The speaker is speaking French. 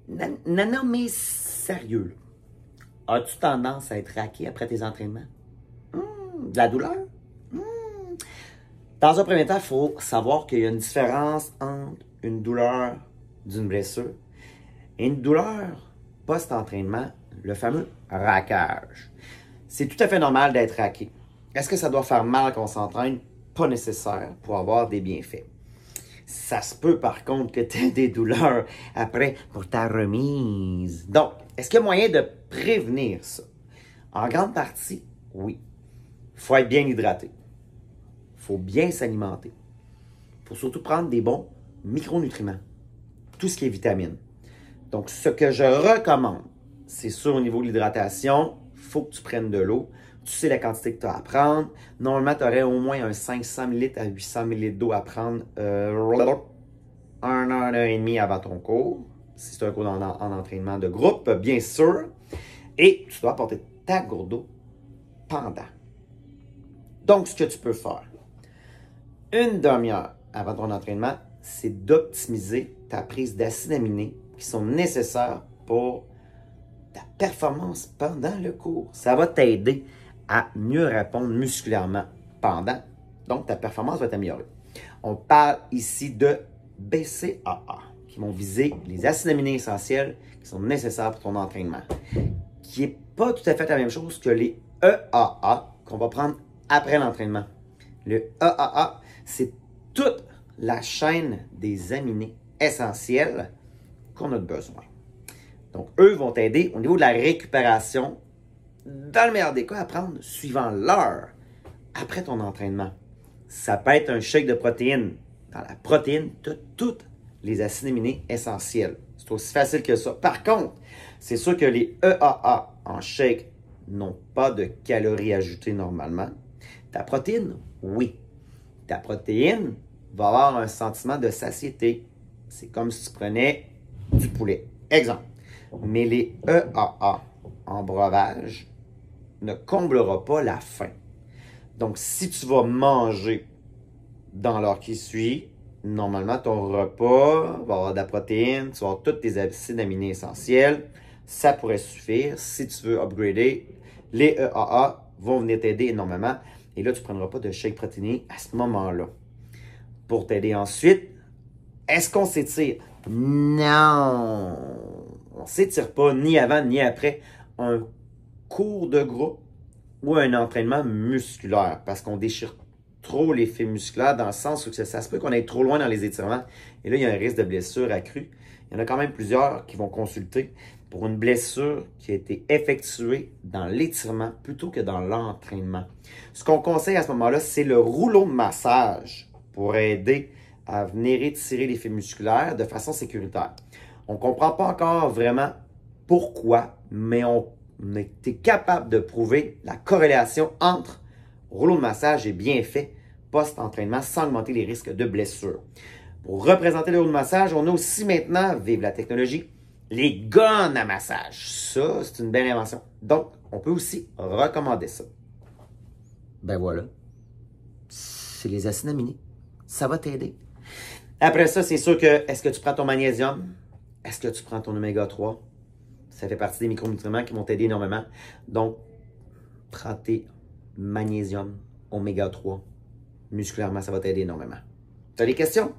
Non, mais sérieux, là. As-tu tendance à être raqué après tes entraînements? De la douleur? Hmm. Dans un premier temps, il faut savoir qu'il y a une différence entre une douleur d'une blessure et une douleur post-entraînement, le fameux raquage. C'est tout à fait normal d'être raqué. Est-ce que ça doit faire mal quand on s'entraîne? Pas nécessaire pour avoir des bienfaits. Ça se peut par contre que tu aies des douleurs après pour ta remise. Donc, est-ce qu'il y a moyen de prévenir ça? En grande partie, oui. Il faut être bien hydraté. Il faut bien s'alimenter. Il faut surtout prendre des bons micronutriments. Tout ce qui est vitamines. Donc, ce que je recommande, c'est sûr au niveau de l'hydratation, il faut que tu prennes de l'eau. Tu sais la quantité que tu as à prendre. Normalement, tu aurais au moins un 500 ml à 800 ml d'eau à prendre 1 heure et demie avant ton cours. Si c'est un cours en entraînement de groupe, bien sûr. Et tu dois apporter ta gourde d'eau pendant. Donc, ce que tu peux faire, une demi-heure avant ton entraînement, c'est d'optimiser ta prise d'acides aminés qui sont nécessaires pour ta performance pendant le cours. Ça va t'aider à mieux répondre musculairement pendant. Donc, ta performance va t'améliorer. On parle ici de BCAA, qui vont viser les acides aminés essentiels qui sont nécessaires pour ton entraînement, qui n'est pas tout à fait la même chose que les EAA qu'on va prendre après l'entraînement. Le EAA, c'est toute la chaîne des aminés essentiels qu'on a besoin. Donc, eux vont t'aider au niveau de la récupération, dans le meilleur des cas, à prendre suivant l'heure après ton entraînement. Ça peut être un shake de protéines. Dans la protéine, tu as tous les acides aminés essentiels. C'est aussi facile que ça. Par contre, c'est sûr que les EAA en shake n'ont pas de calories ajoutées normalement. Ta protéine, oui. Ta protéine va avoir un sentiment de satiété. C'est comme si tu prenais du poulet. Exemple. Mais les EAA en breuvage ne comblera pas la faim. Donc, si tu vas manger dans l'heure qui suit, normalement, ton repas va avoir de la protéine, tu vas avoir tous tes acides aminés essentiels. Ça pourrait suffire. Si tu veux upgrader, les EAA vont venir t'aider énormément. Et là, tu ne prendras pas de shake protéiné à ce moment-là. Pour t'aider ensuite, est-ce qu'on s'étire? Non! On ne s'étire pas ni avant ni après un cours de groupe ou un entraînement musculaire parce qu'on déchire trop l'effet musculaire dans le sens où ça se peut qu'on aille trop loin dans les étirements. Et là, il y a un risque de blessure accrue. Il y en a quand même plusieurs qui vont consulter pour une blessure qui a été effectuée dans l'étirement plutôt que dans l'entraînement. Ce qu'on conseille à ce moment-là, c'est le rouleau de massage pour aider à venir étirer l'effet musculaire de façon sécuritaire. On ne comprend pas encore vraiment pourquoi, mais on était capable de prouver la corrélation entre rouleau de massage et bienfaits post-entraînement sans augmenter les risques de blessure. Pour représenter le rouleau de massage, on a aussi maintenant, vive la technologie, les guns à massage. Ça, c'est une belle invention. Donc, on peut aussi recommander ça. Ben voilà. C'est les acides aminés. Ça va t'aider. Après ça, c'est sûr que, est-ce que tu prends ton magnésium? Est-ce que tu prends ton oméga 3? Ça fait partie des micronutriments qui vont t'aider énormément. Donc, prends tes magnésium, oméga 3. Musculairement, ça va t'aider énormément. Tu as des questions?